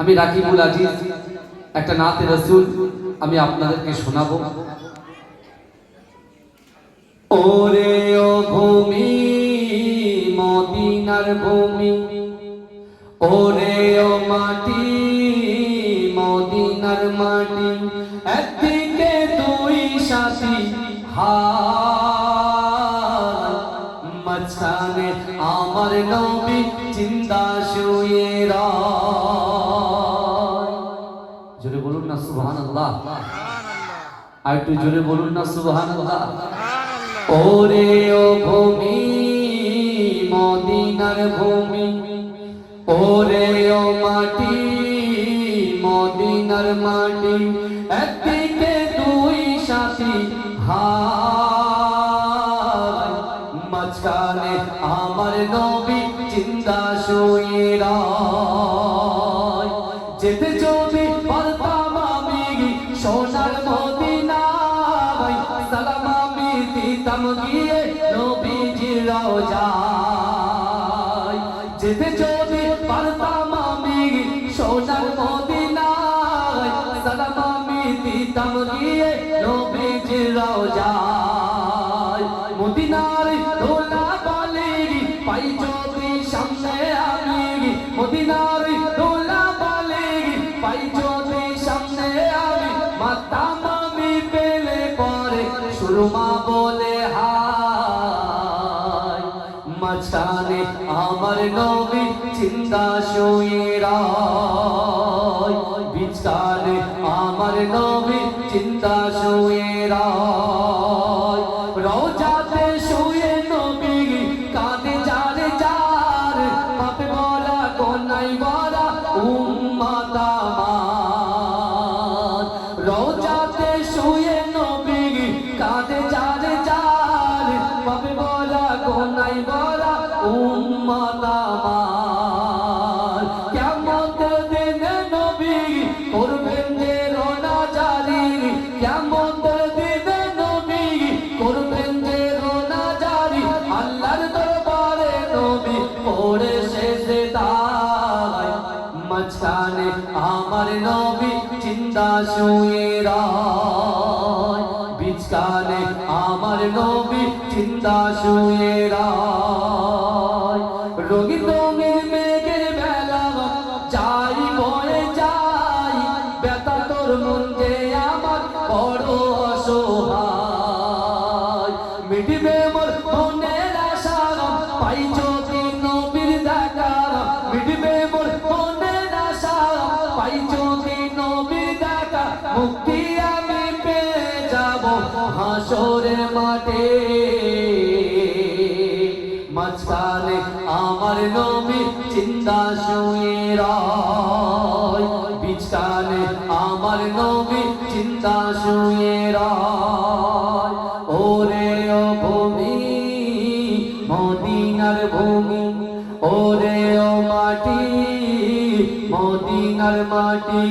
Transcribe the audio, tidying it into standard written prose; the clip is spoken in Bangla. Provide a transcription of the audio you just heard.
আমি রাকিবুল আজিজ একটা নাতে রাসূল আমি আপনাদেরকে শোনাবো। ওরে ও ভূমি মদিনার ভূমি, ওরে ও মাটি মদিনার মাটি, একদিকে দুই সাথী হাত, মাঝখানে আমার নবী জিন্দা শুয়ে রয়। জোরে বলুন না সুবহানাল্লাহ, আর একটু জোরে বলুন না সুবহানাল্লাহ। ওরে ও ভূমি মদিনার ভূমি, ওরে ও মাটি মদিনার মাটি, একদিকে দুই সাথী হাত, মাঝখানে আমার নবী জিন্দা শুয়ে রয়। যেতে যদি পারতাম আমি সোনার মদিনায়, সালাম আমি দিতাম গিয়ে নবীজির রওজায়। যেতে যদি পারতাম আমি সোনার মদিনায়, সালাম আমি দিতাম গিয়ে নবীজির রওজায়। মদিনার দোলা বালি পাই যদি সামনে আমি, মদিনার দোলা বালি পাই যদি সামনে আমি, মাতাম আমি পেলে পরে সুরমা বলে হায়, মাঝখানে আমার নবী জিন্দা শুয়ে রয়, বিছানে আমার নবী জিন্দা শুয়ে রয়। রওজাতে শুয়ে নবী কাঁদে যার যার, পাপে বলা কোনাই বলা উম্মত আমার। রওজাতে শুয়ে নবী কাঁদে যার যার, পাপে বলা কোনাই বলা উম্মত আমার। কিয়ামত দিনে নবী করবেন যে রোনা জারি, কিয়ামত দিনে নবী করবেন যে রোনা জারি, আল্লাহর দরবারে নবী পড়ে সেজদায়, মাঝখানে আমার নবী জিন্দা শুয়ে রয়, বিছানে আমার নবী জিন্দা শুয়ে রয়। রঙিন রঙিন মেঘের বেলা যাই বয়ে যাই, ব্যথা তোর মন যে আমার বড় অসহায়। মিটবে মোর মনের আশা পাই যদি নবীর দেখা, মিটবে মোর মনের আশা পাই যদি নবীর দেখা, মুক্তি আমি পেয়ে যাব হাসরের মাঠে, মাঝখানে আমার নবী জিন্দা শুয়ে রয়, বিছানে আমার নবী জিন্দা শুয়ে রয়। ওরে ও ভূমি মদিনার ভূমি, ওরে ও মাটি মদিনার মাটি।